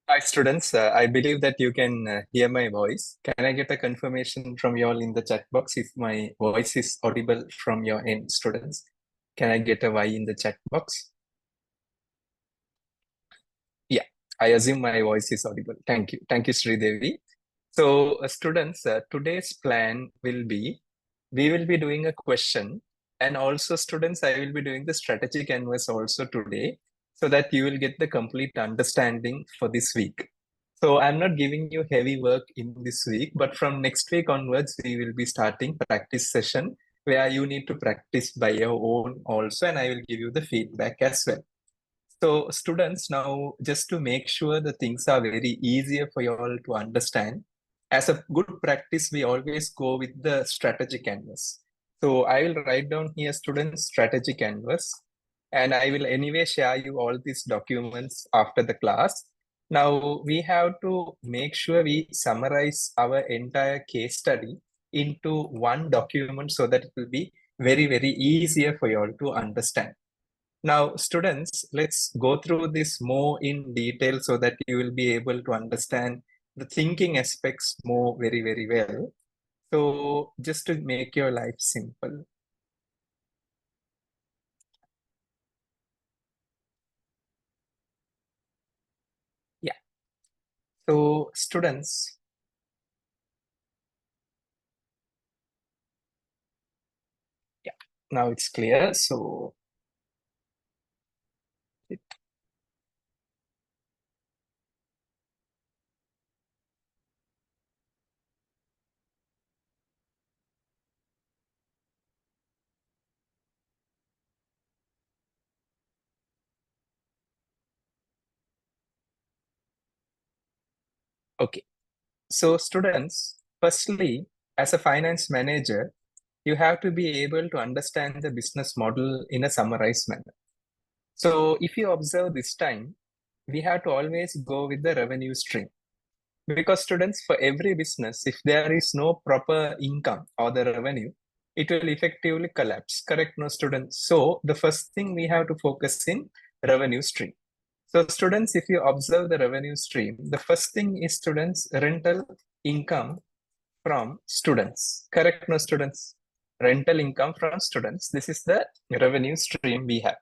Hi, students. I believe that you can hear my voice. Can I get a confirmation from you all in the chat box if my voice is audible from your end, students? Can I get a Y in the chat box? Yeah, I assume my voice is audible. Thank you. Thank you, Sridevi. So, students, today's plan will be, we will be doing a question, and also students, I will be doing the strategy canvas also today, so that you will get the complete understanding for this week. So I'm not giving you heavy work in this week, but from next week onwards, we will be starting practice session where you need to practice by your own also, and I will give you the feedback as well. So students, now just to make sure the things are very easier for you all to understand, as a good practice, we always go with the strategy canvas. So I will write down here students strategy canvas, and I will anyway share you all these documents after the class. Now we have to make sure we summarize our entire case study into one document so that it will be very, very easier for you all to understand. Now, students, let's go through this more in detail so that you will be able to understand the thinking aspects more very, very well. So just to make your life simple. Yeah. So students, yeah, now it's clear. So okay. So students, firstly, as a finance manager, you have to be able to understand the business model in a summarized manner. So if you observe this time, we have to always go with the revenue stream. Because students, for every business, if there is no proper income or the revenue, it will effectively collapse. Correct, no students? So the first thing we have to focus in revenue stream. So students, if you observe the revenue stream, the first thing is students, rental income from students. Correct, no students? Rental income from students. This is the revenue stream we have.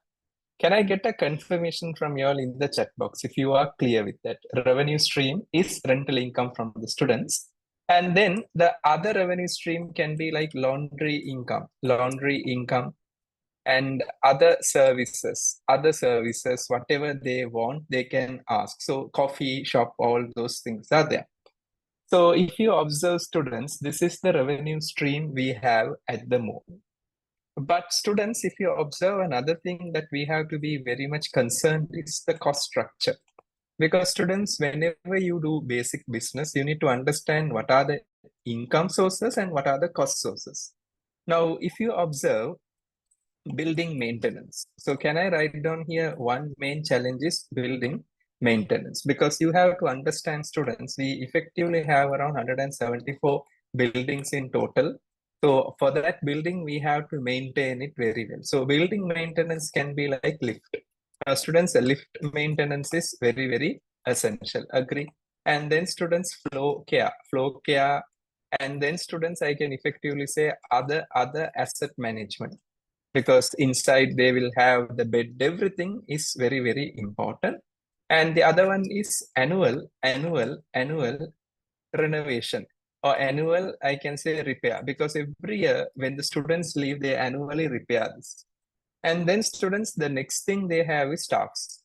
Can I get a confirmation from you all in the chat box if you are clear with that? Revenue stream is rental income from the students. And then the other revenue stream can be like laundry income, and other services, whatever they want, they can ask. So coffee shop, all those things are there. So if you observe students, this is the revenue stream we have at the moment. But students, if you observe another thing that we have to be very much concerned is the cost structure. Because students, whenever you do basic business, you need to understand what are the income sources and what are the cost sources. Now, if you observe building maintenance. So can I write down here one main challenge is building maintenance, because you have to understand students, we effectively have around 174 buildings in total. So for that building, we have to maintain it very well. So building maintenance can be like lift. Students, lift maintenance is very, very essential. Agree? And then students, flow care. And then students, I can effectively say other asset management, because inside they will have the bed, everything is very, very important. And the other one is annual renovation, or annual, I can say, repair, because every year when the students leave, they annually repair this. And then students, the next thing they have is staffs.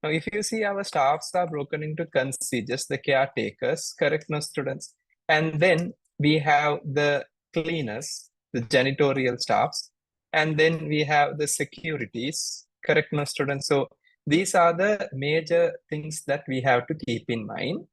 Now if you see, our staffs are broken into concierges, the caretakers, correct, no students? And then we have the cleaners, the janitorial staffs, and then we have the securities, correct, no students? So these are the major things that we have to keep in mind.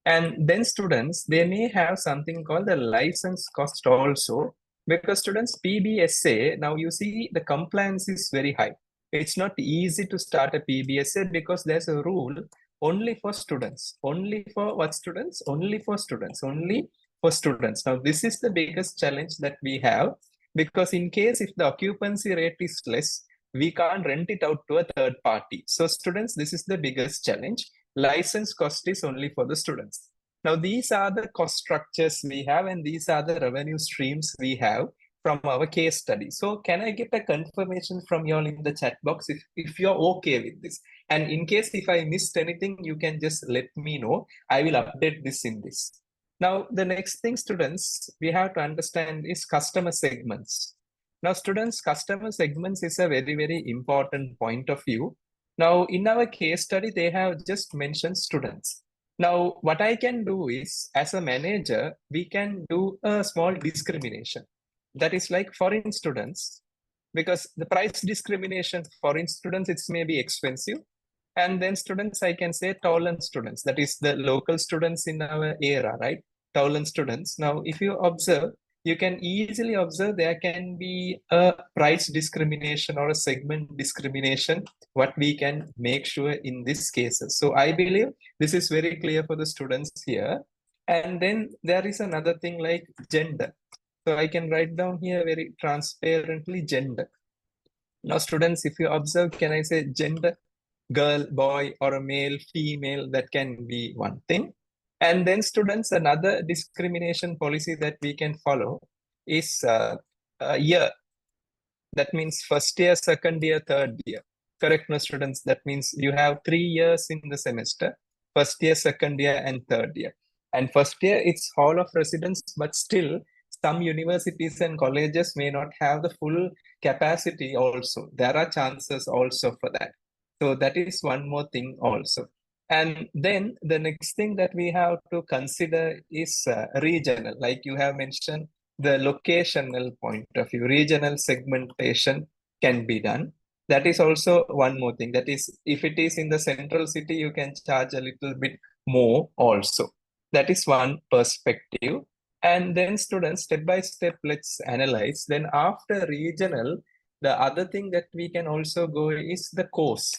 And then students, they may have something called the license cost also, because students, PBSA, now you see the compliance is very high. It's not easy to start a PBSA because there's a rule only for students. Only for what students? Only for students. Only for students. Now, this is the biggest challenge that we have, because in case if the occupancy rate is less, we can't rent it out to a third party. So students, this is the biggest challenge. License cost is only for the students. Now, these are the cost structures we have, and these are the revenue streams we have from our case study. So can I get a confirmation from you all in the chat box if you're okay with this? And in case if I missed anything, you can just let me know. I will update this in this. Now, the next thing, students, we have to understand is customer segments. Now, students, customer segments is a very, very important point of view. Now, in our case study, they have just mentioned students. Now, what I can do is, as a manager, we can do a small discrimination. That is like foreign students, because the price discrimination, foreign students, it's maybe expensive. And then students, I can say Tolan students, that is the local students in our era, right? Tolan students. Now, if you observe, you can easily observe there can be a price discrimination or a segment discrimination, what we can make sure in these cases. So I believe this is very clear for the students here. And then there is another thing like gender. So I can write down here very transparently gender. Now, students, if you observe, can I say gender? Girl, boy, or a male, female, that can be one thing. And then students, another discrimination policy that we can follow is year. That means first year, second year, third year. Correct, no, students? That means you have 3 years in the semester, first year, second year, and third year. And first year, it's hall of residence, but still, some universities and colleges may not have the full capacity also. There are chances also for that. So that is one more thing also. And then the next thing that we have to consider is regional, like you have mentioned, the locational point of view, regional segmentation can be done. That is also one more thing. That is, if it is in the central city, you can charge a little bit more also. That is one perspective. And then students, step by step, let's analyze. Then after regional, the other thing that we can also go is the course.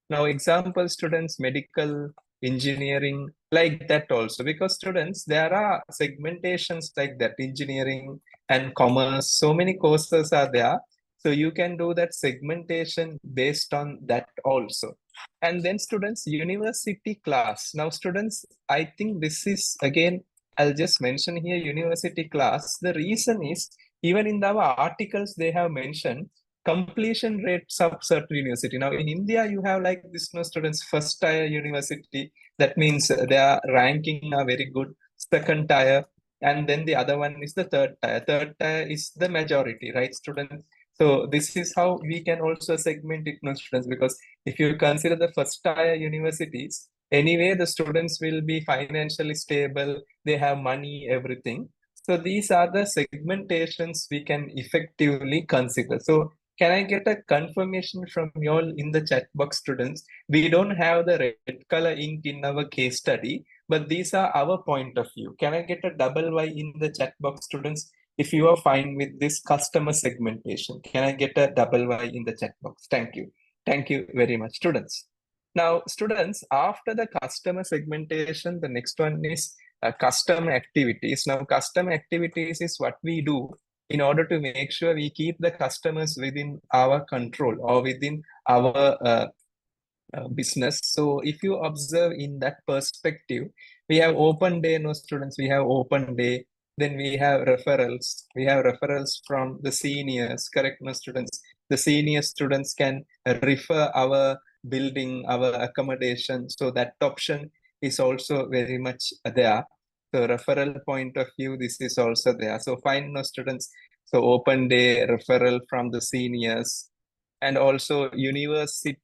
Now, example, students, medical, engineering, like that also, because students, there are segmentations like that, engineering and commerce, so many courses are there. So you can do that segmentation based on that also. And then students, university class. Now, students, I think this is, again, I'll just mention here university class. The reason is, even in our articles, they have mentioned completion rates of certain university. Now in India, you have like this, no, students, first tier university. That means their ranking are very good. Second tier, and then the other one is the third tier. Third tier is the majority, right, students? So this is how we can also segment it, no, students, because if you consider the first tier universities, anyway, the students will be financially stable. They have money, everything. So these are the segmentations we can effectively consider. So can I get a confirmation from you all in the chat box, students? We don't have the red color ink in our case study, but these are our point of view. Can I get a double Y in the chat box, students? If you are fine with this customer segmentation, can I get a double Y in the chat box? Thank you. Thank you very much, students. Now, students, after the customer segmentation, the next one is custom activities. Now, custom activities is what we do in order to make sure we keep the customers within our control or within our business. So if you observe in that perspective, we have open day, no, students, we have open day. Then we have referrals. We have referrals from the seniors, correct, no, students? The senior students can refer our building, our accommodation. So that option is also very much there. So referral point of view, this is also there. So fine, no, students. So open day, referral from the seniors, and also university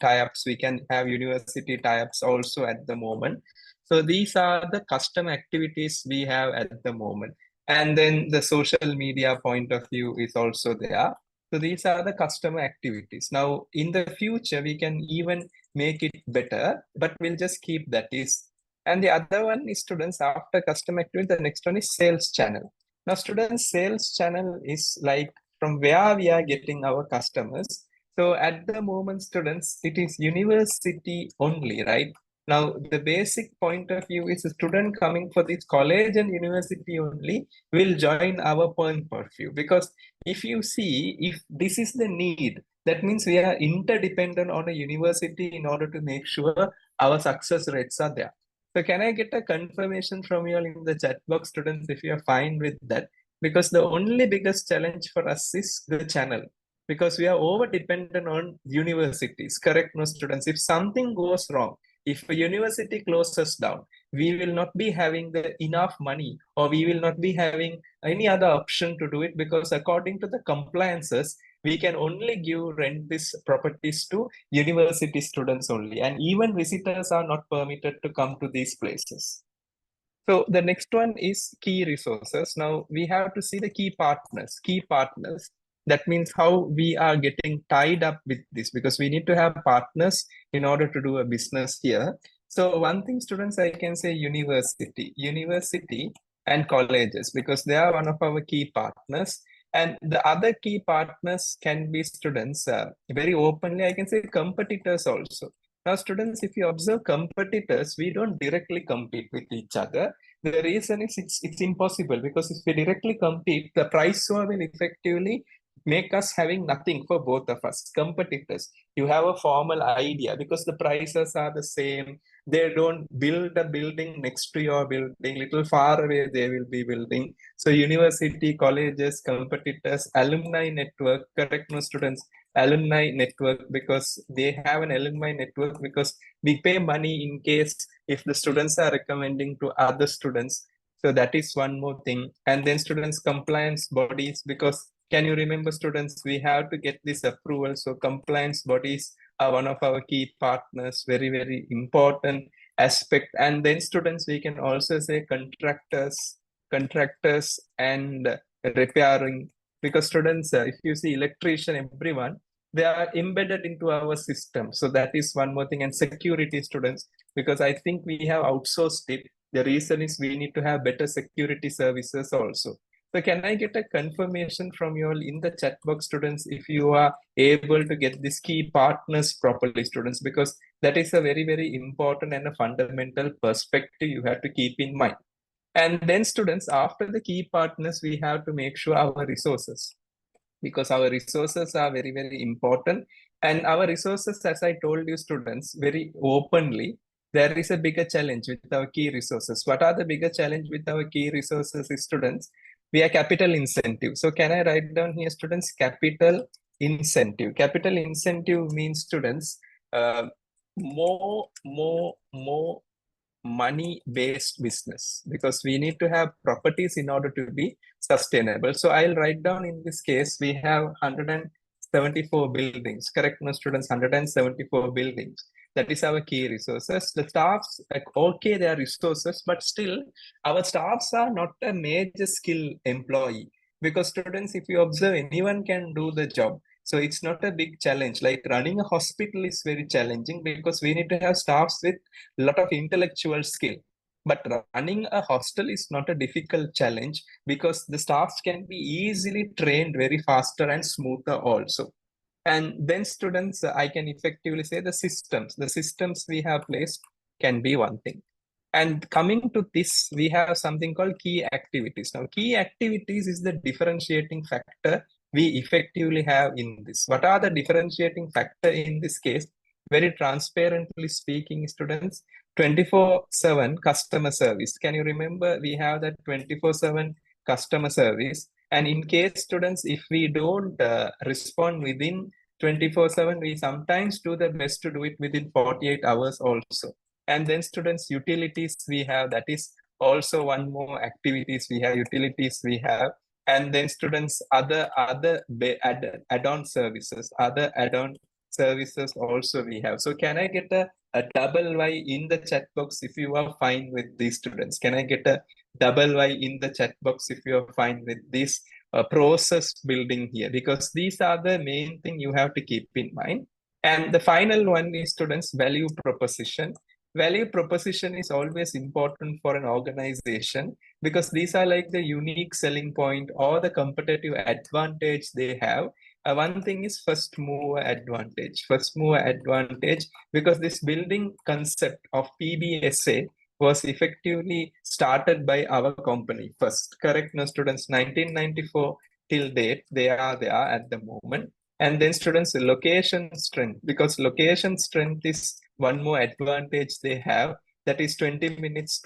tie-ups. We can have university tie-ups also at the moment. So these are the custom activities we have at the moment. And then the social media point of view is also there. So these are the customer activities. Now, in the future, we can even make it better, but we'll just keep that is. And the other one is, students, after custom activity, the next one is sales channel. Now, students, sales channel is like from where we are getting our customers. So at the moment, students, it is university only, right? Now, the basic point of view is a student coming for this college and university only will join our point of view. Because if you see, if this is the need, That means we are interdependent on a university in order to make sure our success rates are there. So can I get a confirmation from you all in the chat box, students, if you are fine with that? Because the only biggest challenge for us is the channel, because we are over dependent on universities. Correct, no, students? If something goes wrong, if a university closes down, we will not be having the enough money, or we will not be having any other option to do it, because according to the compliances, we can only give rent these properties to university students only, and even visitors are not permitted to come to these places. So the next one is key resources. Now we have to see the key partners. Key partners. That means how we are getting tied up with this, because we need to have partners in order to do a business here. So one thing, students, I can say university and colleges, because they are one of our key partners. And the other key partners can be students, very openly, I can say competitors also. Now, students, if you observe competitors, we don't directly compete with each other. The reason is it's impossible, because if we directly compete, the price war will effectively make us having nothing for both of us. Competitors, you have a formal idea, because the prices are the same. They don't build a building next to your building, little far away they will be building. So university, colleges, competitors, alumni network, correct, no, students? Alumni network, because they have an alumni network, because we pay money in case if the students are recommending to other students. So that is one more thing. And then students compliance bodies, because can you remember, students, we have to get this approval. So compliance bodies are one of our key partners, very, very important aspect. And then students, we can also say contractors and repairing, because students, if you see electrician, everyone, they are embedded into our system. So that is one more thing. And security, students, because I think we have outsourced it. The reason is we need to have better security services also. So can I get a confirmation from you all in the chat box, students, if you are able to get these key partners properly, students, because that is a very, very important and a fundamental perspective you have to keep in mind. And then students, after the key partners, we have to make sure our resources, because our resources are very, very important. And our resources, as I told you, students, very openly, there is a bigger challenge with our key resources. What are the bigger challenge with our key resources, students? We are capital incentive. So can I write down here, students, capital incentive? Capital incentive means, students, more money-based business, because we need to have properties in order to be sustainable. So I'll write down, in this case, we have 174 buildings, correct, no, students? 174 buildings. That is our key resources. The staffs, like, okay, they are resources, but still our staffs are not a major skill employee, because students, if you observe, anyone can do the job. So it's not a big challenge. Like running a hospital is very challenging, because we need to have staffs with a lot of intellectual skill. But running a hostel is not a difficult challenge, because the staffs can be easily trained very faster and smoother also. And then students, I can effectively say the systems we have placed can be one thing. And coming to this, we have something called key activities. Now, key activities is the differentiating factor we effectively have in this. What are the differentiating factor in this case? Very transparently speaking, students, 24/7 customer service. Can you remember we have that 24/7 customer service? And in case, students, if we don't respond within 24/7, we sometimes do the best to do it within 48 hours also. And then students, utilities we have, that is also one more activities we have, utilities we have. And then students, other add-on services, other add-on services also we have. So can I get a double Y in the chat box if you are fine with these, students? Can I get a double Y in the chat box if you are fine with this process building here? Because these are the main thing you have to keep in mind. And the final one is, students, value proposition. Value proposition is always important for an organization, because these are like the unique selling point or the competitive advantage they have. One thing is first mover advantage. First mover advantage, because this building concept of PBSA was effectively started by our company first. Correct, no, students? 1994 till date, they are there at the moment. And then students, location strength, because location strength is one more advantage they have. That is 20 minutes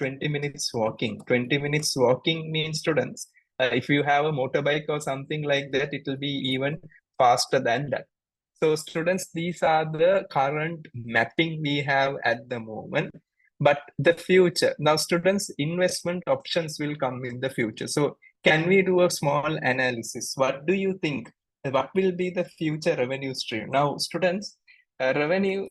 walking. 20 minutes walking means students, if you have a motorbike or something like that, it will be even faster than that. So students, these are the current mapping we have at the moment. But the future, now students, investment options will come in the future. So can we do a small analysis? What do you think? What will be the future revenue stream? Now students, revenue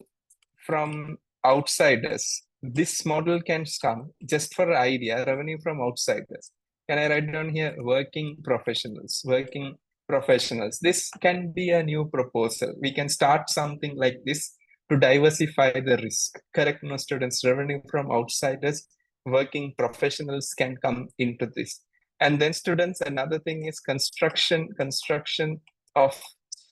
from outsiders. This model can come, just for idea, revenue from outsiders. Can I write down here? Working professionals, working professionals. This can be a new proposal. We can start something like this to diversify the risk. Correct, no students? Revenue from outsiders, working professionals can come into this. And then students, another thing is construction of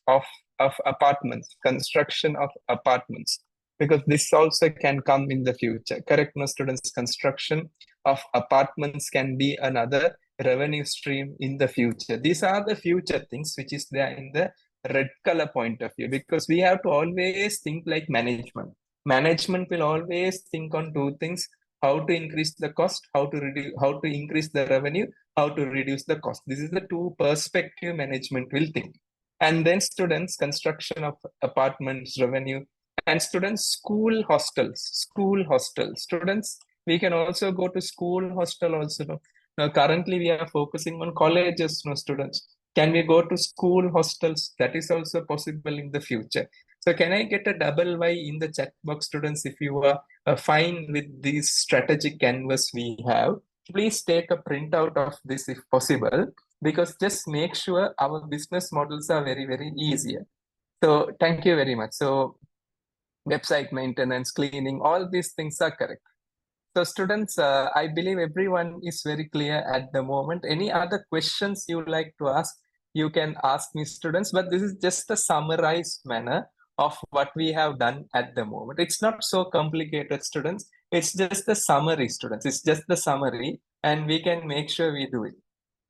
of apartments, construction of apartments, because this also can come in the future. Correct, no students? Construction of apartments can be another revenue stream in the future. These are the future things which is there in the red color point of view, because we have to always think like management. Management will always think on two things: how to increase the cost, how to reduce, how to increase the revenue, how to reduce the cost. This is the two perspective management will think. And then students, construction of apartments, revenue, and students, school hostels. Students, we can also go to school hostel also. No? Now, currently we are focusing on colleges, no students. Can we go to school hostels? That is also possible in the future. So can I get a double Y in the chat box, students, if you are fine with this strategic canvas we have? Please take a printout of this if possible, because just make sure our business models are very, very easier. So thank you very much. So website maintenance, cleaning, all these things are correct. So students, I believe everyone is very clear at the moment. Any other questions you like to ask, you can ask me, students, but this is just a summarized manner of what we have done at the moment. It's not so complicated, students. It's just the summary, students. It's just the summary, and we can make sure we do it.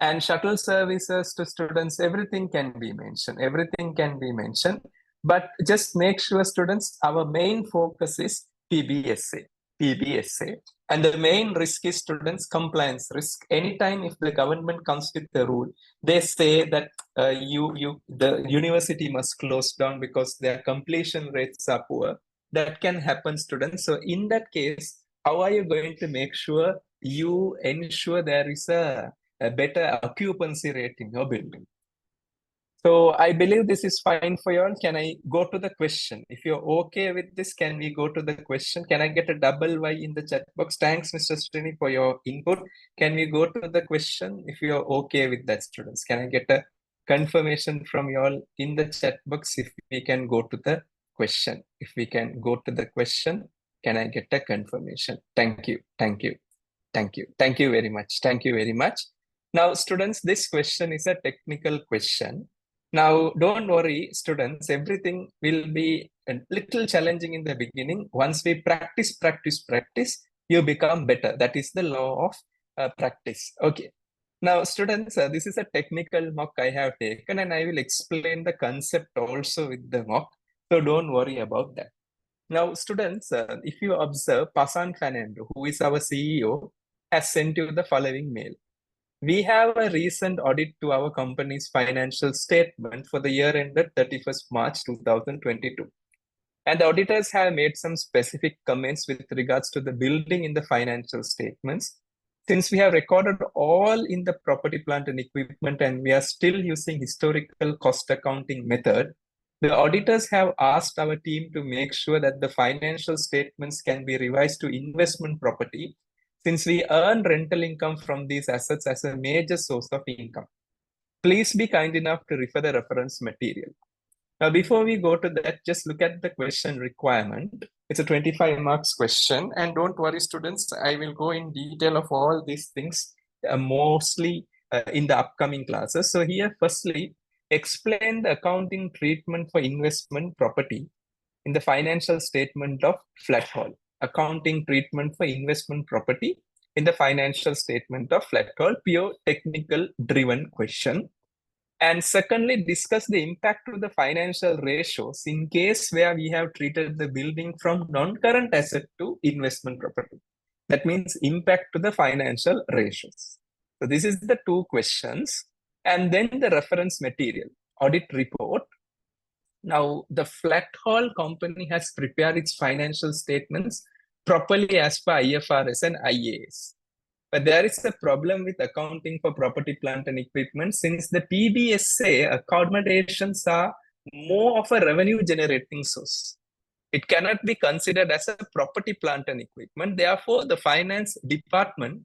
And shuttle services to students, everything can be mentioned. Everything can be mentioned. But just make sure, students, our main focus is PBSA. PBSA. And the main risk is, students, compliance risk. Anytime if the government comes with the rule, they say that the university must close down because their completion rates are poor. That can happen, students. So in that case, how are you going to make sure you ensure there is a better occupancy rate in your building? So I believe this is fine for you all. Can I go to the question? If you're okay with this, can we go to the question? Can I get a double Y in the chat box? Thanks, Mr. Srini, for your input. Can we go to the question if you're okay with that, students? Can I get a confirmation from you all in the chat box if we can go to the question? If we can go to the question, can I get a confirmation? Thank you. Thank you. Thank you. Thank you very much. Thank you very much. Now, students, this question is a technical question. Now, don't worry, students, everything will be a little challenging in the beginning. Once we practice, you become better. That is the law of practice. Okay. Now, students, this is a technical mock I have taken, and I will explain the concept also with the mock. So don't worry about that. Now, students, if you observe, Pasan Fernando, who is our CEO, has sent you the following mail. We have a recent audit to our company's financial statement for the year ended 31st March 2022. And the auditors have made some specific comments with regards to the building in the financial statements. Since we have recorded all in the property, plant and equipment, and we are still using historical cost accounting method, the auditors have asked our team to make sure that the financial statements can be revised to investment property, since we earn rental income from these assets as a major source of income. Please be kind enough to refer the reference material. Now, before we go to that, just look at the question requirement. It's a 25 marks question. And don't worry, students, I will go in detail of all these things, mostly in the upcoming classes. So here, firstly, explain the accounting treatment for investment property in the financial statement of FlattHall. Accounting treatment for investment property in the financial statement of FlattHall. Pure technical driven question. And secondly, discuss the impact of the financial ratios in case where we have treated the building from non-current asset to investment property. That means impact to the financial ratios. So this is the two questions. And then the reference material, audit report. Now, the FlattHall company has prepared its financial statements properly as per IFRS and IAS. But there is a problem with accounting for property, plant, and equipment since the PBSA accommodations are more of a revenue generating source. It cannot be considered as a property, plant, and equipment. Therefore, the finance department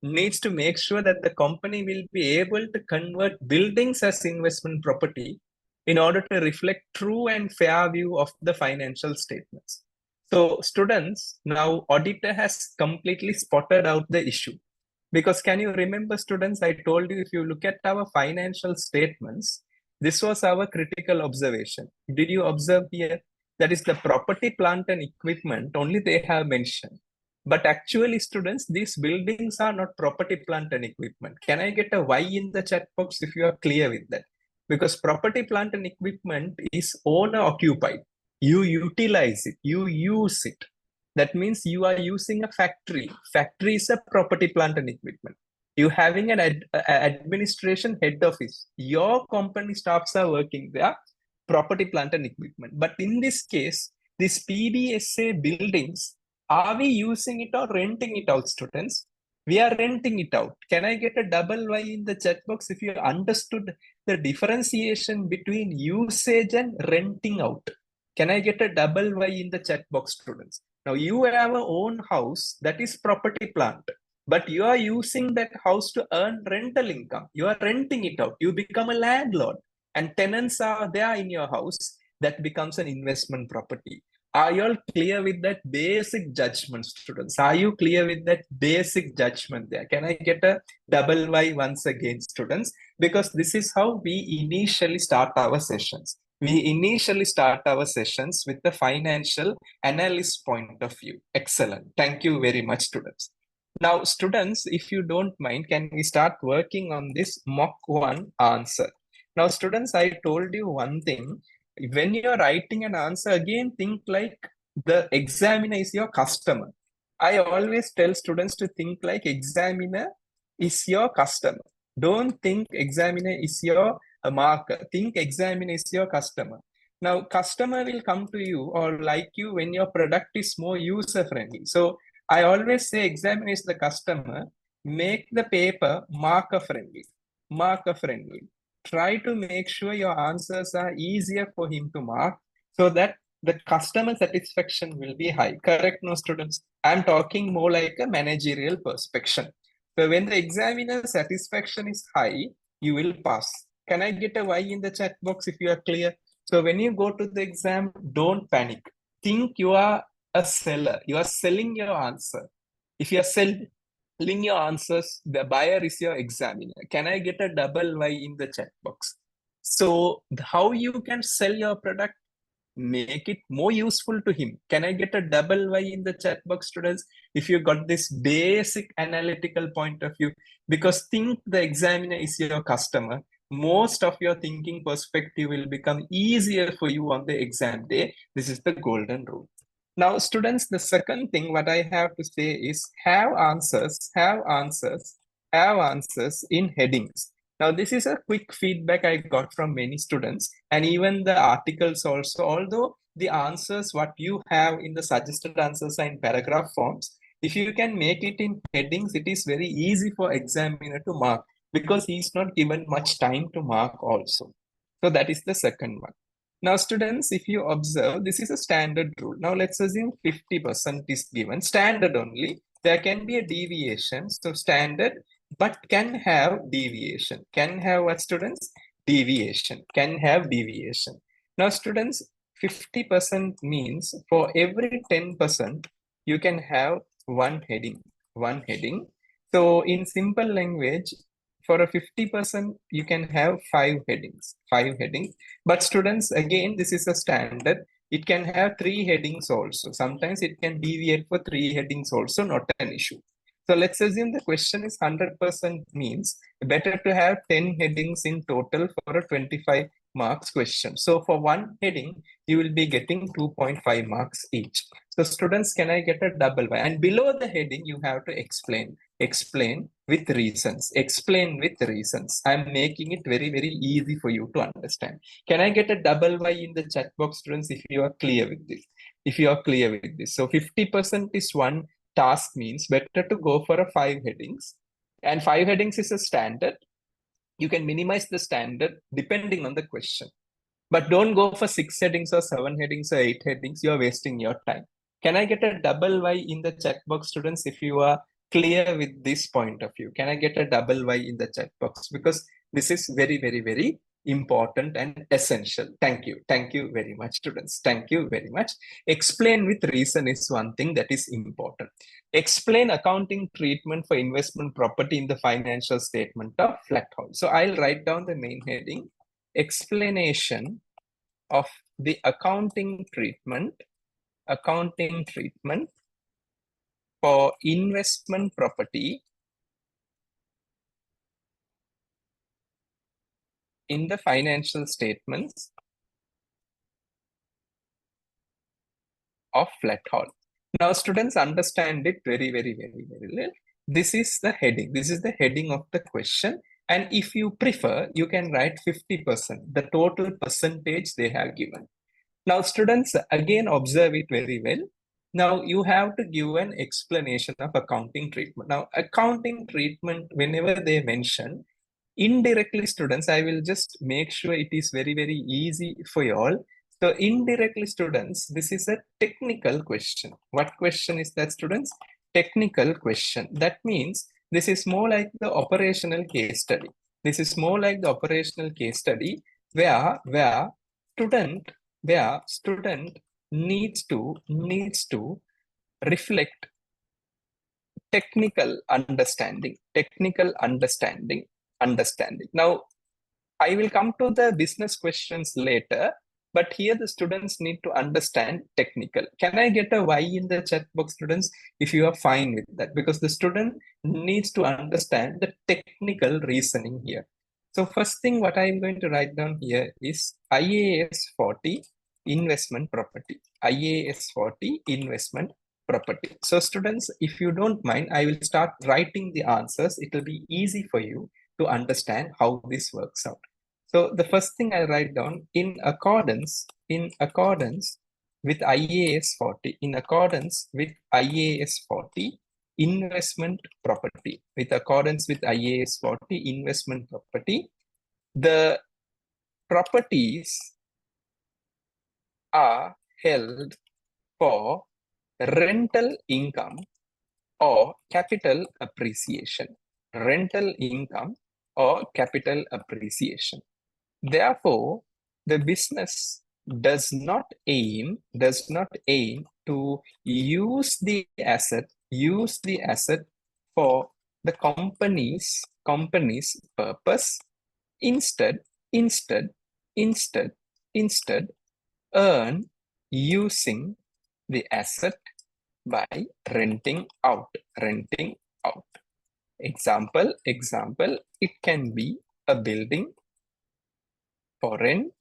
needs to make sure that the company will be able to convert buildings as investment property in order to reflect true and fair view of the financial statements. So students, now auditor has completely spotted out the issue. Because can you remember, students, I told you if you look at our financial statements, this was our critical observation. Did you observe here? That is the property, plant, and equipment, only they have mentioned. But actually, students, these buildings are not property, plant, and equipment. Can I get a Y in the chat box if you are clear with that? Because property, plant, and equipment is owner occupied. You utilize it, you use it. That means you are using a factory. Factory is a property, plant, and equipment. You having an administration head office. Your company staffs are working there, property, plant, and equipment. But in this case, this PBSA buildings, are we using it or renting it out, students? We are renting it out. Can I get a double Y in the chat box if you understood the differentiation between usage and renting out? Can I get a double Y in the chat box, students? Now you have a own house that is property, plant, but you are using that house to earn rental income. You are renting it out. You become a landlord and tenants are there in your house. That becomes an investment property. Are you all clear with that basic judgment, students? Are you clear with that basic judgment there? Can I get a double Y once again, students? Because this is how we initially start our sessions. We initially start our sessions with the financial analyst point of view. Excellent. Thank you very much, students. Now, students, if you don't mind, can we start working on this mock one answer? Now, students, I told you one thing. When you're writing an answer, again, think like the examiner is your customer. I always tell students to think like examiner is your customer. Don't think examiner is your marker. Think examiner is your customer. Now, customer will come to you or like you when your product is more user-friendly. So I always say examiner is the customer. Make the paper marker-friendly. Marker-friendly. Try to make sure your answers are easier for him to mark so that the customer satisfaction will be high. Correct, no, students? I'm talking more like a managerial perspective. So when the examiner satisfaction is high, you will pass. Can I get a Y in the chat box if you are clear? So when you go to the exam, don't panic. Think you are a seller. You are selling your answer. If you are selling your answers, the buyer is your examiner. Can I get a double Y in the chat box? So how you can sell your product? Make it more useful to him. Can I get a double Y in the chat box, students? If you got this basic analytical point of view, because think the examiner is your customer, most of your thinking perspective will become easier for you on the exam day. This is the golden rule. Now, students, the second thing what I have to say is have answers in headings. Now, this is a quick feedback I got from many students and even the articles also, although the answers what you have in the suggested answers are in paragraph forms, if you can make it in headings, it is very easy for examiner to mark because he is not given much time to mark also. So that is the second one. Now, students, if you observe, this is a standard rule. Now, let's assume 50% is given, standard only. There can be a deviation. So, standard, but can have deviation. Can have what, students? Deviation. Can have deviation. Now, students, 50% means for every 10%, you can have one heading. One heading. So, in simple language, for a 50%, you can have five headings. But students, again, this is a standard. It can have three headings also. Sometimes it can deviate for three headings also, not an issue. So let's assume the question is 100% means better to have 10 headings in total for a 25 marks question. So for one heading, you will be getting 2.5 marks each. So students, can I get a double Y? And below the heading, you have to explain. Explain with reasons. Explain with reasons. I'm making it very, very easy for you to understand. Can I get a double Y in the chat box, students, if you are clear with this? If you are clear with this. So 50% is one task means better to go for a 5 headings, and 5 headings is a standard. You can minimize the standard depending on the question, but don't go for 6 headings or 7 headings or 8 headings. You're wasting your time. Can I get a double Y in the chat box, students, if you are clear with this point of view? Can I get a double Y in the chat box? Because this is very, very, very important and essential. Thank you. Thank you very much, students. Thank you very much. Explain with reason is one thing that is important. Explain accounting treatment for investment property in the financial statement of FlattHall. So I'll write down the main heading, explanation of the accounting treatment for investment property in the financial statements of FlattHall. Now, students, understand it very, very, very, very well. This is the heading. This is the heading of the question. And if you prefer, you can write 50%, the total percentage they have given. Now, students, again, observe it very well. Now, you have to give an explanation of accounting treatment. Now, accounting treatment, whenever they mention, indirectly, students, I will just make sure it is very, very easy for you all. So indirectly, students, this is a technical question. What question is that, students? Technical question. That means this is more like the operational case study. This is more like the operational case study where student needs to reflect technical understanding. Now, I will come to the business questions later, but here the students need to understand technical. Can I get a Y in the chat box, students, if you are fine with that? Because the student needs to understand the technical reasoning here. So first thing what I'm going to write down here is IAS 40 investment property. IAS 40 investment property. So students, if you don't mind, I will start writing the answers. It will be easy for you to understand how this works out. So the first thing I write down, in accordance with IAS 40, in accordance with IAS 40, investment property, with accordance with IAS 40, investment property, the properties are held for rental income or capital appreciation. Rental income or capital appreciation. Therefore, the business does not aim to use the asset for the company's purpose. Instead, earn using the asset by renting out. Example, it can be a building for rent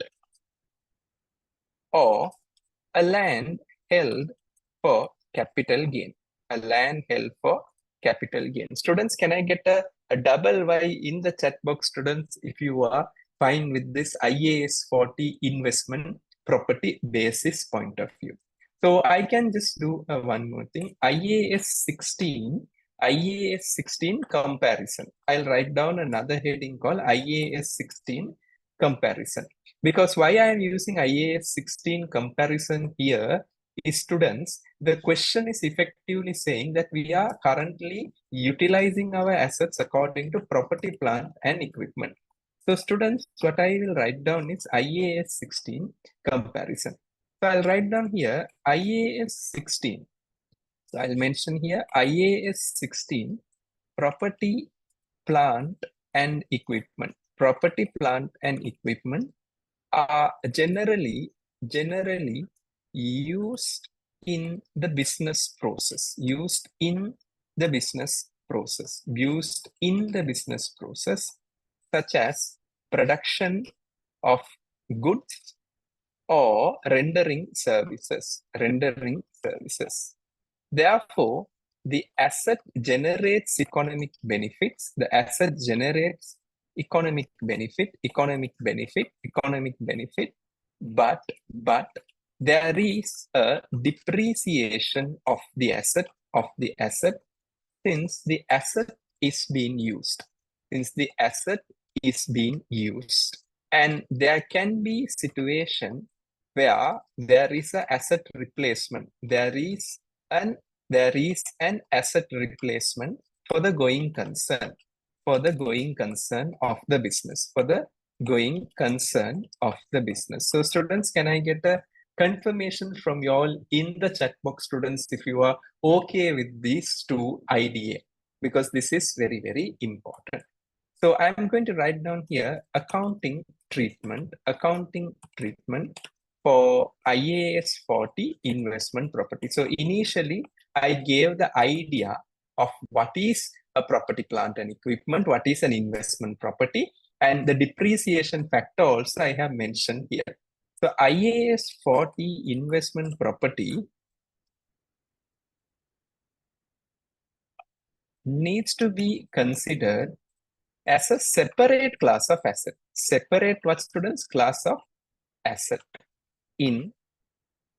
or a land held for capital gain. Students, can I get a double Y in the chat box, students, if you are fine with this IAS 40 investment property basis point of view? So I can just do one more thing. IAS 16 comparison. I'll write down another heading called IAS 16 comparison. Because why I am using IAS 16 comparison here is, students, the question is effectively saying that we are currently utilizing our assets according to property, plant, and equipment. So students, what I will write down is IAS 16 comparison. So I'll write down here IAS 16. So I'll mention here IAS 16 property, plant, and equipment. Property, plant, and equipment are generally used in the business process. process, used in the business process, such as production of goods or rendering services, Therefore, the asset generates economic benefits. The asset generates economic benefit, but there is a depreciation of the asset since the asset is being used. And there can be situation where there is an asset replacement. An there is an asset replacement for the going concern, of the business, So students, can I get a confirmation from you all in the chat box, students, if you are okay with these two idea, because this is very, very important. So I'm going to write down here accounting treatment for IAS 40 investment property. So initially, I gave the idea of what is a property, plant and equipment, what is an investment property, and the depreciation factor also I have mentioned here. So IAS 40 investment property needs to be considered as a separate class of asset. Separate what, students? Class of asset in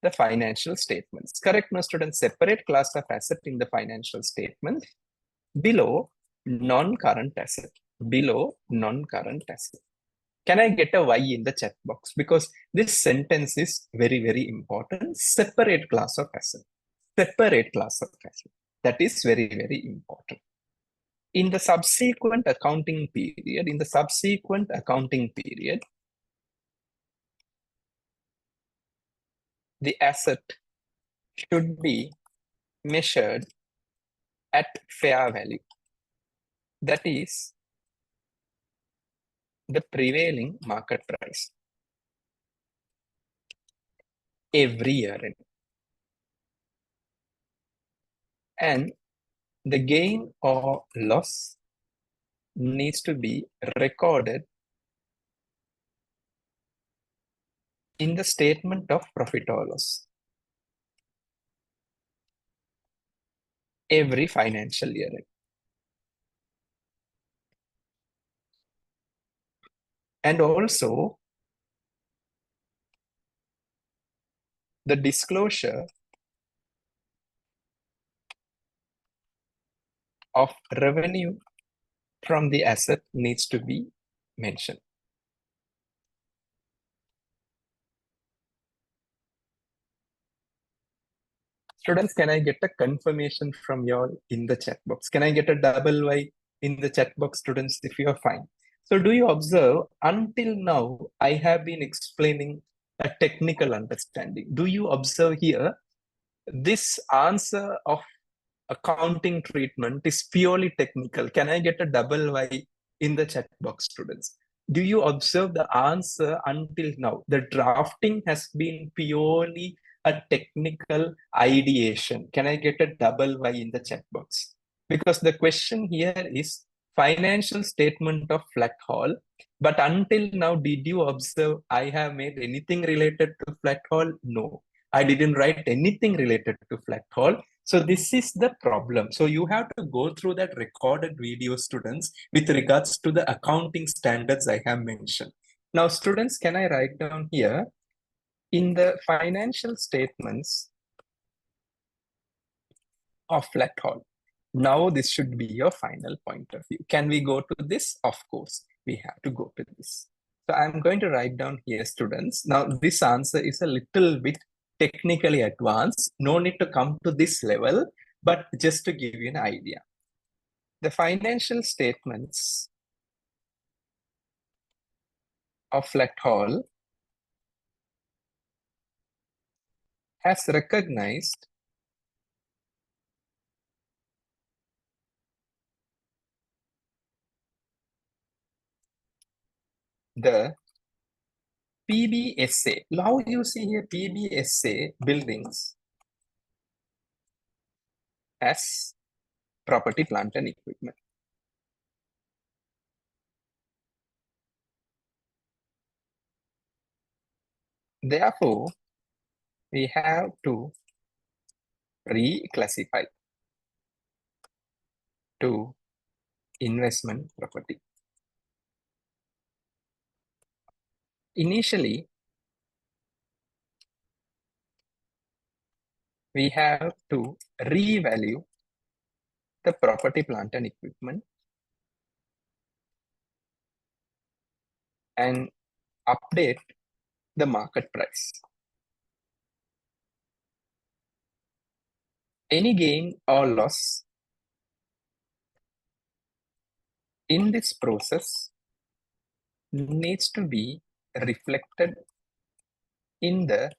the financial statements. Correct, no, students? Separate class of asset in the financial statement below non-current asset. Can I get a Y in the chat box? Because this sentence is very, very important. Separate class of asset. That is very, very important. In the subsequent accounting period, the asset should be measured at fair value. That is the prevailing market price every year. And the gain or loss needs to be recorded in the statement of profit or loss every financial year. And also, the disclosure of revenue from the asset needs to be mentioned. Students, can I get a confirmation from you all in the chat box? Can I get a double Y in the chat box, students, if you are fine? So do you observe, until now, I have been explaining a technical understanding. Do you observe here, this answer of accounting treatment is purely technical? Can I get a double Y in the chat box, students? Do you observe the answer until now? The drafting has been purely a technical ideation. Can I get a double Y in the chat box? Because the question here is financial statement of FlattHall. But until now, did you observe I have made anything related to FlattHall? No, I didn't write anything related to FlattHall. So this is the problem. So you have to go through that recorded video, students, with regards to the accounting standards I have mentioned. Now, students, can I write down here, in the financial statements of FlattHall? Now this should be your final point of view. Can we go to this? Of course, we have to go to this. So I'm going to write down here, students. Now this answer is a little bit technically advanced. No need to come to this level, but just to give you an idea. The financial statements of FlattHall has recognized the PBSA. Now you see here PBSA buildings as property, plant, and equipment. Therefore, we have to reclassify to investment property. Initially, we have to revalue the property, plant, and equipment and update the market price. Any gain or loss in this process needs to be reflected in the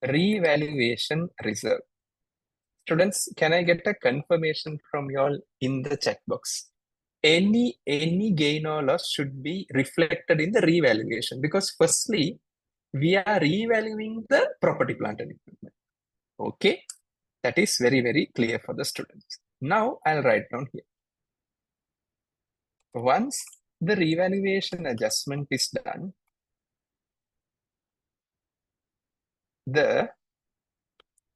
revaluation reserve. Students, can I get a confirmation from you all in the chat box? Any gain or loss should be reflected in the revaluation, because firstly, we are revaluing the property, plant, and equipment. Okay, that is very, very clear for the students. Now I'll write down here. Once the revaluation adjustment is done, the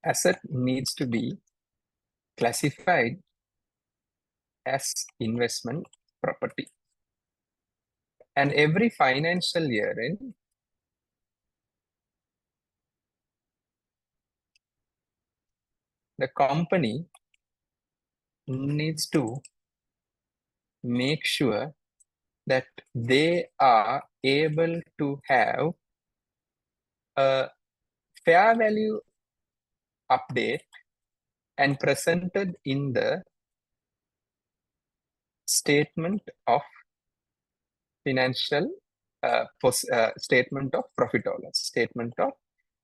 asset needs to be classified as investment property. And every financial year end, the company needs to make sure that they are able to have a fair value update and presented in the statement of financial statement of profit or loss, statement of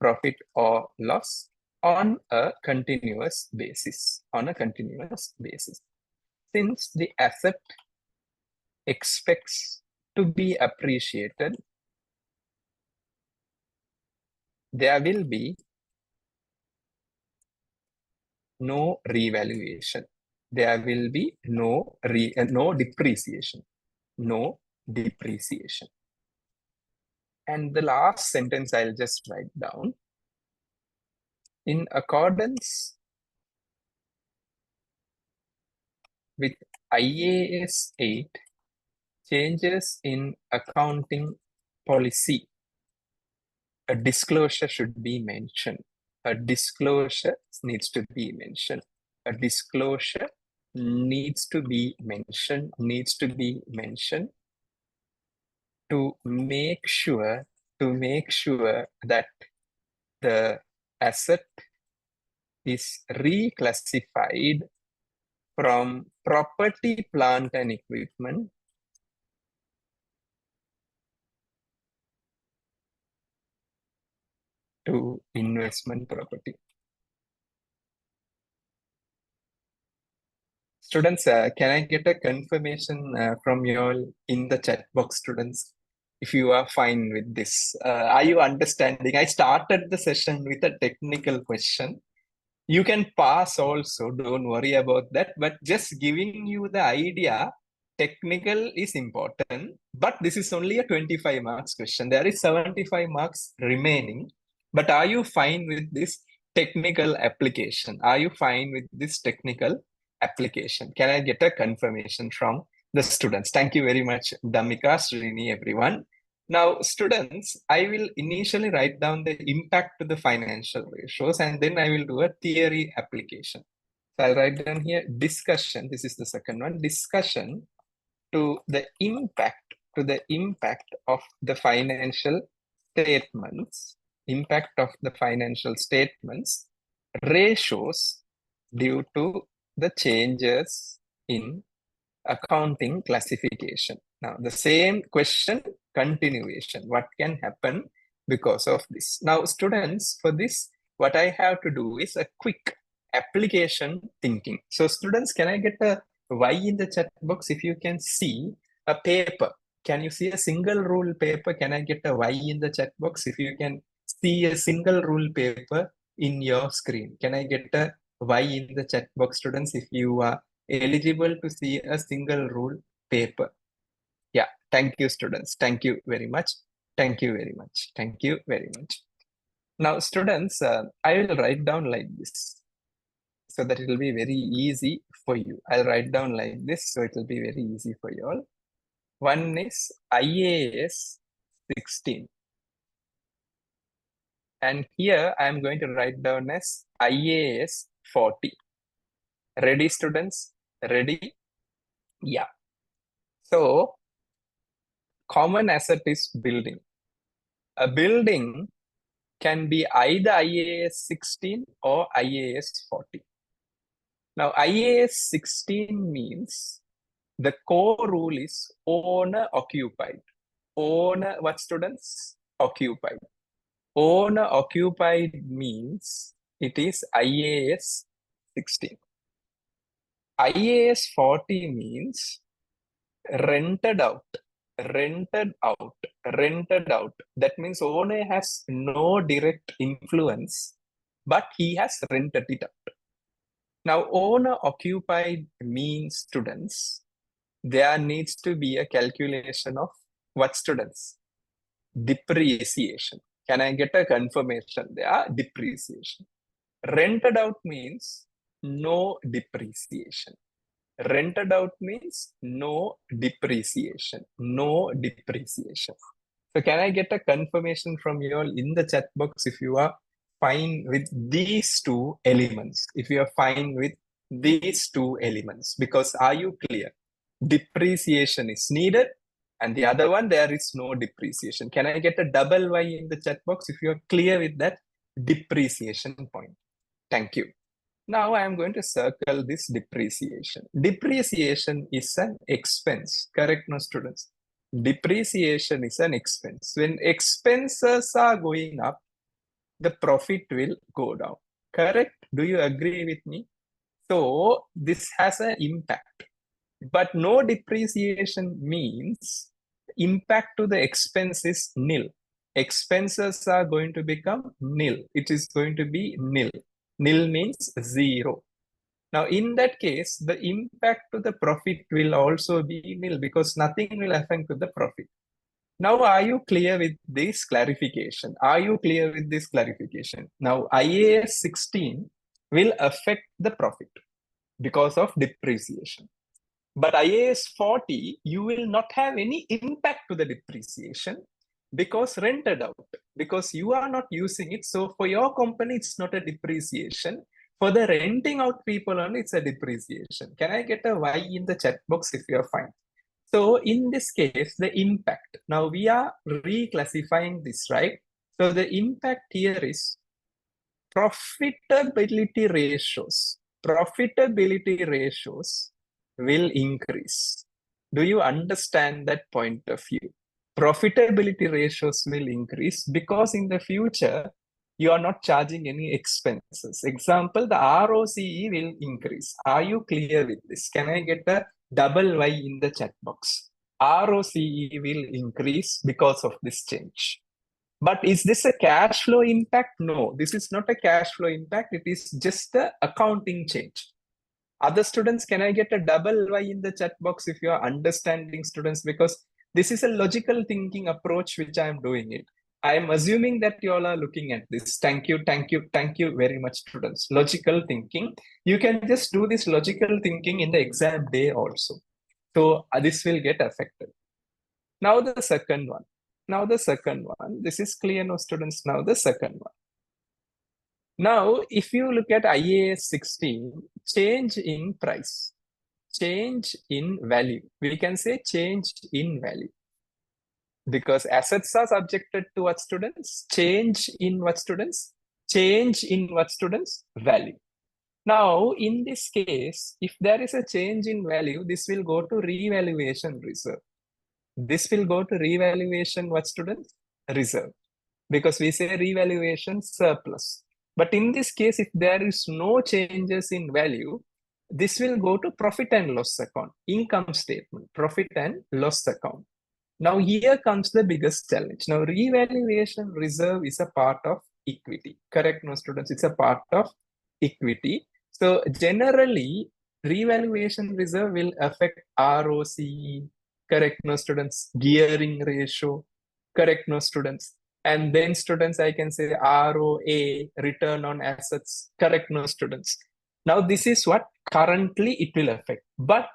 profit or loss on a continuous basis, Since the asset expects to be appreciated, there will be no revaluation. There will be no depreciation. No depreciation. And the last sentence I'll just write down. In accordance with IAS 8, changes in accounting policy, a disclosure should be mentioned. A disclosure needs to be mentioned. A disclosure needs to be mentioned to make sure that the asset is reclassified from property, plant, and equipment to investment property. Students, can I get a confirmation from you all in the chat box, students, if you are fine with this? Are you understanding? I started the session with a technical question. You can pass also, don't worry about that, but just giving you the idea, technical is important, but this is only a 25 marks question. There is 75 marks remaining, but are you fine with this technical application? Are you fine with this technical application? Can I get a confirmation from the students? Thank you very much, Damika, Srini, everyone. Now, students, I will initially write down the impact to the financial ratios, and then I will do a theory application. So I'll write down here discussion. This is the second one. Discussion to the impact of the financial statements. Impact of the financial statements ratios due to the changes in accounting classification. Now, the same question, continuation. What can happen because of this? Now, students, for this, what I have to do is a quick application thinking. So, students, can I get a Y in the chat box if you can see a paper? Can you see a single rule paper? Can I get a Y in the chat box if you can see a single rule paper in your screen? Can I get a Y in the chat box, students, if you are eligible to see a single rule paper. Yeah, thank you, students. Thank you very much. Thank you very much. Thank you very much. Now, students, I will write down like this so that it will be very easy for you. I'll write down like this so it will be very easy for you all. One is IAS 16. And here I am going to write down as IAS 40. Ready, students? Ready? Yeah. So, common asset is building. A building can be either IAS 16 or IAS 40. Now, IAS 16 means the core rule is owner occupied. Owner, what students? Occupied. Owner occupied means it is IAS 16. IAS 40 means rented out. Rented out. Rented out. That means owner has no direct influence, but he has rented it out. Now, owner occupied means, students, there needs to be a calculation of what, students? Depreciation. Can I get a confirmation there? Depreciation. Rented out means no depreciation. Rented out means no depreciation. No depreciation. So can I get a confirmation from you all in the chat box if you are fine with these two elements? If you are fine with these two elements, because are you clear? Depreciation is needed, and the other one, there is no depreciation. Can I get a double Y in the chat box if you are clear with that depreciation point? Thank you. Now I am going to circle this depreciation. Depreciation is an expense. Correct, no, students? Depreciation is an expense. When expenses are going up, the profit will go down. Correct? Do you agree with me? So this has an impact. But no depreciation means impact to the expense is nil. Expenses are going to become nil. It is going to be nil. Nil means zero. Now, in that case, the impact to the profit will also be nil because nothing will affect to the profit. Now, are you clear with this clarification? Are you clear with this clarification? Now, IAS 16 will affect the profit because of depreciation. But IAS 40, you will not have any impact to the depreciation because rented out, because you are not using it. So for your company, it's not a depreciation. For the renting out people only, it's a depreciation. Can I get a Y in the chat box if you're fine? So in this case, the impact. Now we are reclassifying this, right? So the impact here is profitability ratios. Profitability ratios will increase. Do you understand that point of view? Profitability ratios will increase because in the future, you are not charging any expenses. Example, the ROCE will increase. Are you clear with this? Can I get a double Y in the chat box? ROCE will increase because of this change. But is this a cash flow impact? No, this is not a cash flow impact. It is just the accounting change. Other students, can I get a double Y in the chat box if you are understanding, students? Because this is a logical thinking approach which I am doing it. I am assuming that you all are looking at this. Thank you, thank you, thank you very much, students. Logical thinking. You can just do this logical thinking in the exam day also. So this will get affected. Now the second one. Now the second one. This is clear, no, students? Now the second one. Now, if you look at IAS 16, change in price, change in value. We can say change in value. Because assets are subjected to what, students? Change in what, students? Change in what, students? Value. Now, in this case, if there is a change in value, this will go to revaluation reserve. This will go to revaluation what, students? Reserve. Because we say revaluation surplus. But in this case, if there is no changes in value, this will go to profit and loss account, income statement, profit and loss account. Now here comes the biggest challenge. Now revaluation reserve is a part of equity. Correct, no, students? It's a part of equity. So generally, Revaluation reserve will affect ROCE, correct, no students? Gearing ratio, correct, no students? And then students, I can say ROA, return on assets, correct, no students? Now this is what currently it will affect. But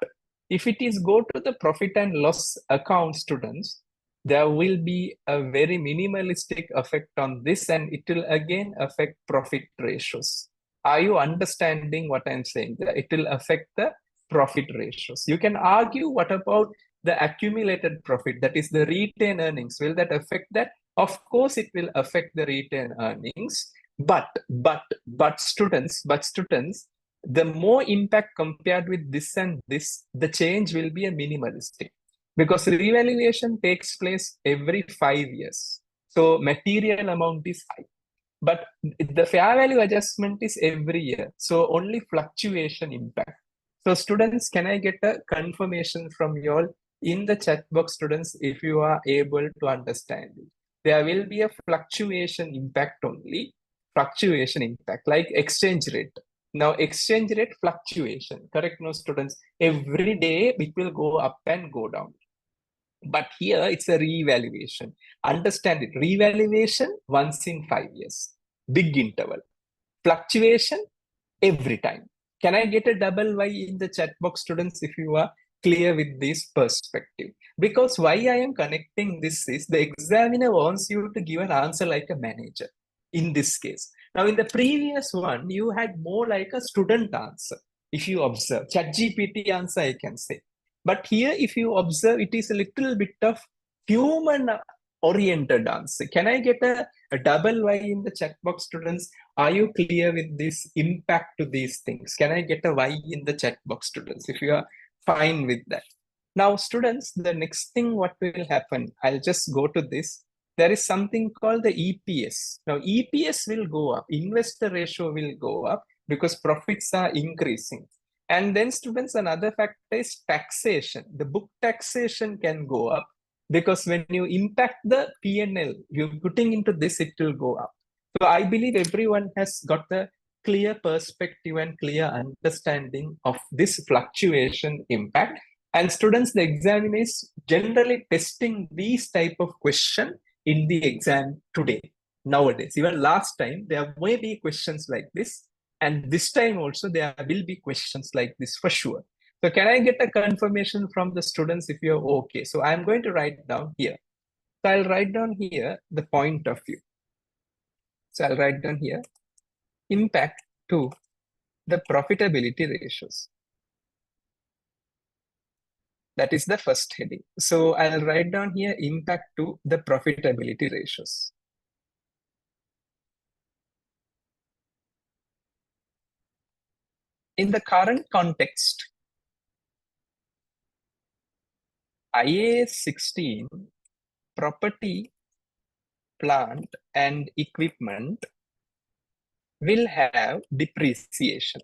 if it is go to the profit and loss account, students, there will be a very minimalistic effect on this, and it will again affect profit ratios. Are you understanding what I'm saying? It will affect the profit ratios. You can argue, what about the accumulated profit? That is the retained earnings. Will that affect that? Of course, it will affect the retained earnings. But students, the more impact compared with this and this, the change will be a minimalistic, because revaluation takes place every 5 years. So material amount is high. But the fair value adjustment is every year. So only fluctuation impact. So students, can I get a confirmation from you all in the chat box, students, if you are able to understand it? There will be a fluctuation impact only. Fluctuation impact, like exchange rate. Now, exchange rate fluctuation, correct, no students? Every day it will go up and go down. But here it's a revaluation. Understand it. Revaluation once in 5 years. Big interval. Fluctuation every time. Can I get a double Y in the chat box, students, if you are clear with this perspective? Because why I am connecting this is the examiner wants you to give an answer like a manager in this case. Now, in the previous one, you had more like a student answer. If you observe, ChatGPT answer, I can say. But here, if you observe, it is a little bit of human oriented answer. Can I get a double Y in the chat box, students? Are you clear with this impact to these things? Can I get a Y in the chat box, students, if you are fine with that? Now, students, the next thing what will happen, I'll just go to this. There is something called the EPS. Now, EPS will go up, investor ratio will go up because profits are increasing. And then, students, another factor is taxation. The book taxation can go up because when you impact the P&L, you're putting into this, it will go up. So I believe everyone has got the clear perspective and clear understanding of this fluctuation impact. And students, the examiner is generally testing these type of question in the exam today, nowadays. Even last time, there may be questions like this. And this time also, there will be questions like this for sure. So can I get a confirmation from the students if you're okay? So I'm going to write down here. So I'll write down here the point of view. So I'll write down here impact to the profitability ratios. That is the first heading. So I'll write down here impact to the profitability ratios. In the current context, IAS 16 property, plant and equipment will have depreciation,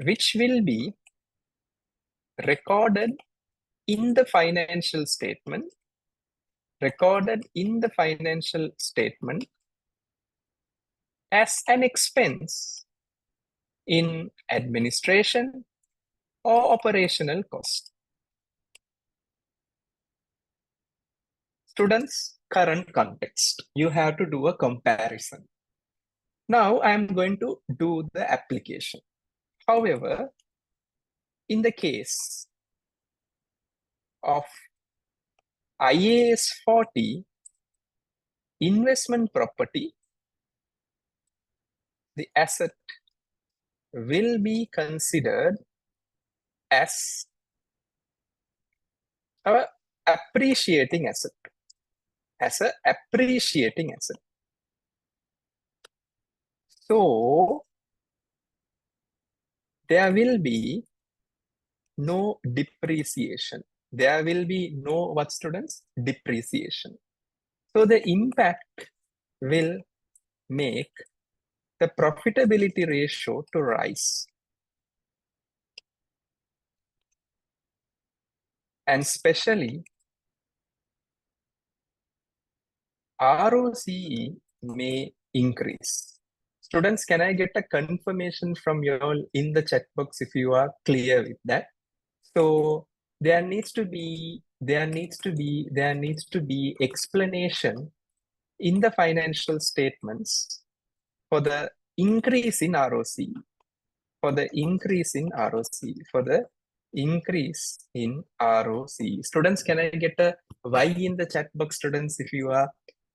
which will be recorded in the financial statement, as an expense in administration or operational cost. Students, current context, you have to do a comparison. Now I am going to do the application. However, in the case of IAS 40, investment property, the asset will be considered as a appreciating asset, So there will be no depreciation. There will be no what, students? Depreciation. So the impact will make the profitability ratio to rise. And especially ROCE may increase. Students, can I get a confirmation from you all in the chat box if you are clear with that? So there needs to be explanation in the financial statements for the increase in ROC, for the increase in ROC, for the increase in ROC. Students, can I get a Y in the chat box, students, if you are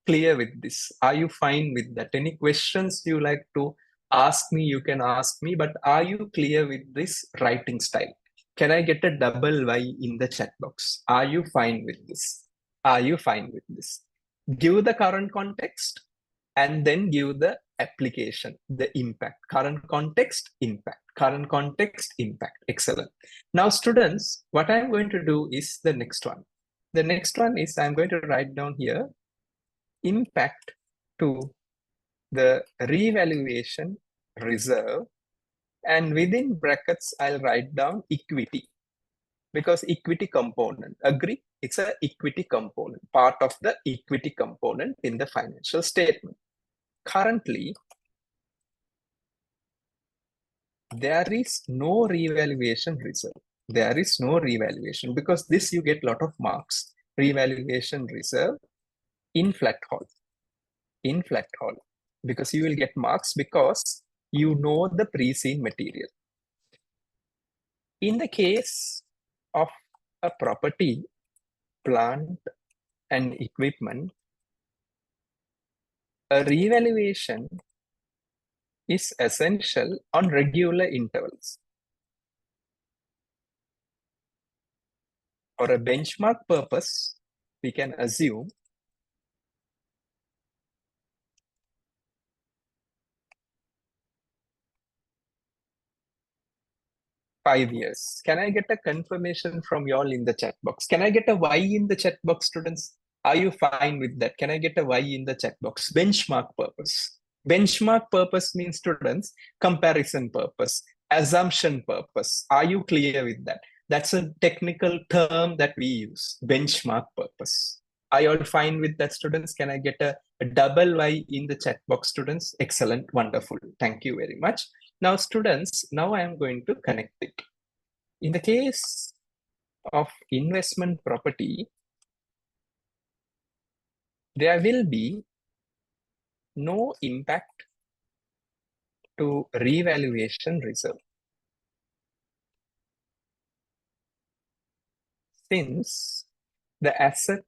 clear with this? Are you fine with that? Any questions you like to ask me, you can ask me, but are you clear with this writing style? Can I get a double Y in the chat box? Are you fine with this? Are you fine with this? Give the current context and then give the application, the impact. Current context, impact. Current context, impact. Excellent. Now, students, what I'm going to do is the next one. The next one is I'm going to write down here impact to the revaluation reserve, and within brackets I'll write down equity, because equity component, agree, it's a equity component, part of the equity component in the financial statement. Currently there is no revaluation reserve. There is no revaluation, because this you get lot of marks. Revaluation reserve in FlattHall. In FlattHall, because you will get marks because you know the pre-seen material. In the case of a property, plant and equipment, a revaluation is essential on regular intervals. For a benchmark purpose, we can assume 5 years. Can I get a confirmation from y'all in the chat box? Can I get a Y in the chat box, students? Are you fine with that? Can I get a Y in the chat box? Benchmark purpose. Benchmark purpose means, students, comparison purpose, assumption purpose. Are you clear with that? That's a technical term that we use, benchmark purpose. Are you all fine with that, students? Can I get a double Y in the chat box, students? Excellent, wonderful. Thank you very much. Now, students, now I am going to connect it. In the case of investment property, there will be no impact to revaluation reserve, since the asset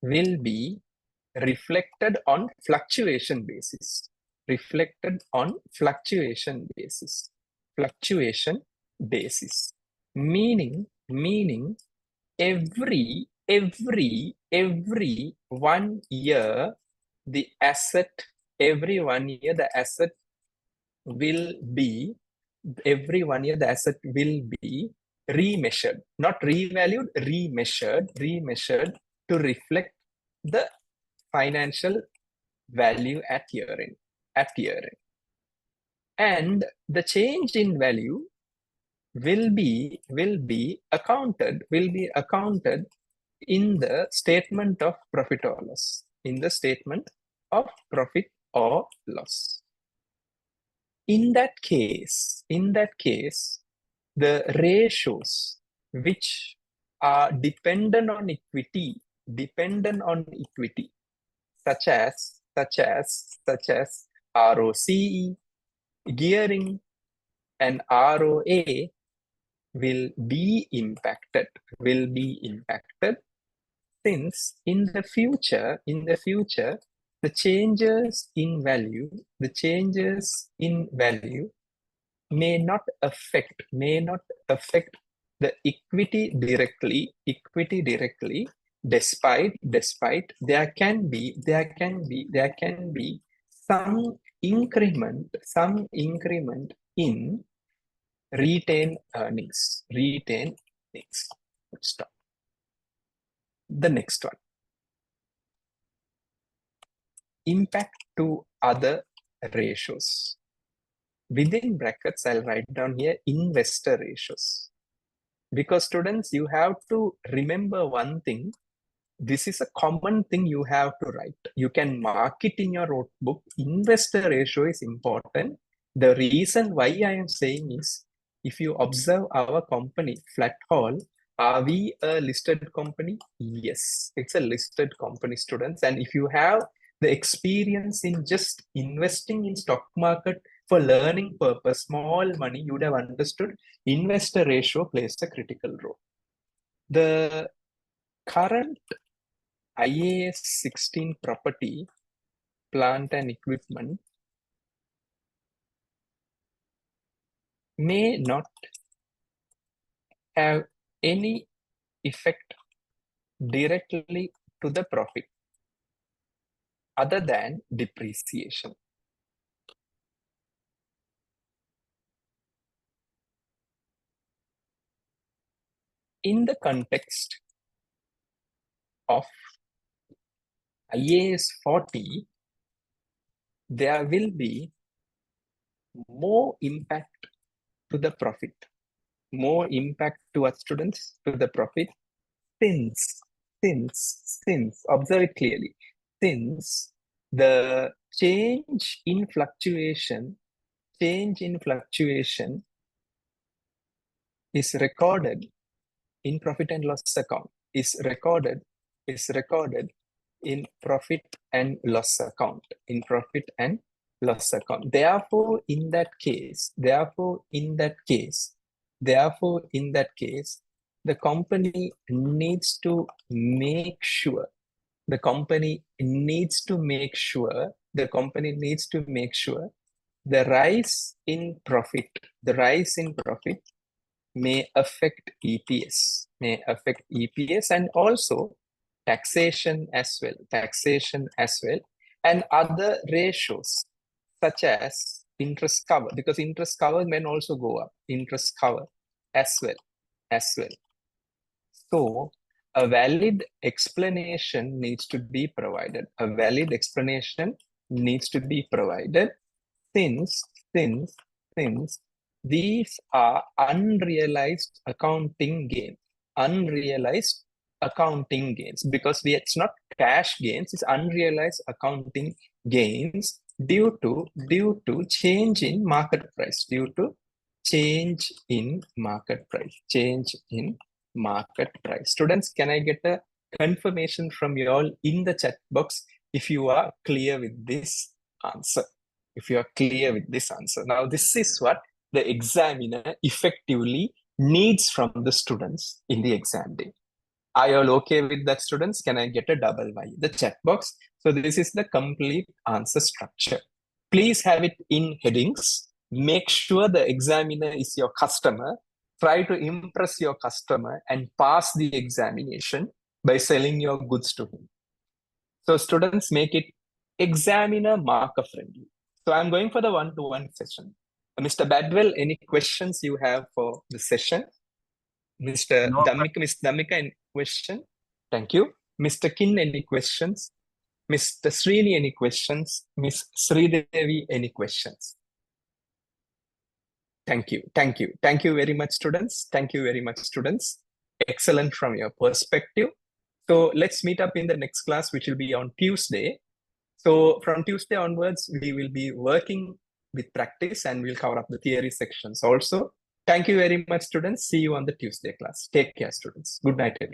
will be reflected on fluctuation basis. Reflected on fluctuation basis. Fluctuation basis. Meaning every 1 year, the asset, every 1 year, the asset will be, every 1 year, the asset will be remeasured, not revalued, remeasured to reflect the financial value at year end. And the change in value will be accounted in the statement of profit or loss. In the statement of profit or loss. In that case, the ratios which are dependent on equity, such as ROCE, gearing, and ROA will be impacted, since in the future, the changes in value may not affect the equity directly, despite there can be some increment in retained earnings. Stop. The next one, impact to other ratios. Within brackets, I'll write down here investor ratios. Because, students, you have to remember one thing. this is a common thing you have to write. You can mark it in your notebook. Investor ratio is important. The reason why I am saying is, if you observe our company, FlattHall, are we a listed company? Yes, it's a listed company, students. And if you have the experience in just investing in stock market for learning purpose, small money, you would have understood investor ratio plays a critical role. The current IAS 16 property, plant and equipment, may not have any effect directly to the profit other than depreciation. In the context of IAS 40, there will be more impact to the profit, more impact to our students, to the profit, since, observe it clearly, since the change in fluctuation is recorded in profit and loss account, is recorded in profit and loss account, Therefore, in that case, the company needs to make sure, the rise in profit may affect EPS, and also taxation as well, and other ratios such as interest cover, because interest cover may also go up, interest cover as well. So a valid explanation needs to be provided. Since these are unrealized accounting gains, because it's not cash gains, it's unrealized accounting gains due to change in market price, Students, can I get a confirmation from you all in the chat box if you are clear with this answer? Now, this is what the examiner effectively needs from the students in the exam day. Are you all okay with that, students? Can I get a double Y? The chat box. So this is the complete answer structure. Please have it in headings. Make sure the examiner is your customer. Try to impress your customer and pass the examination by selling your goods to him. So students, make it examiner marker friendly. So I'm going for the one-to-one session. Mr. Badwell, any questions you have for the session? Mr. No, Dhammika, Ms. Dhammika, any question? Thank you. Mr. Kin, any questions? Mr. Srini, any questions? Ms. Sridevi, any questions? Thank you. Thank you very much, students. Excellent from your perspective. So let's meet up in the next class, which will be on Tuesday. So from Tuesday onwards, we will be working with practice and we'll cover up the theory sections also. Thank you very much, students. See you on the Tuesday class. Take care, students. Good night, everyone.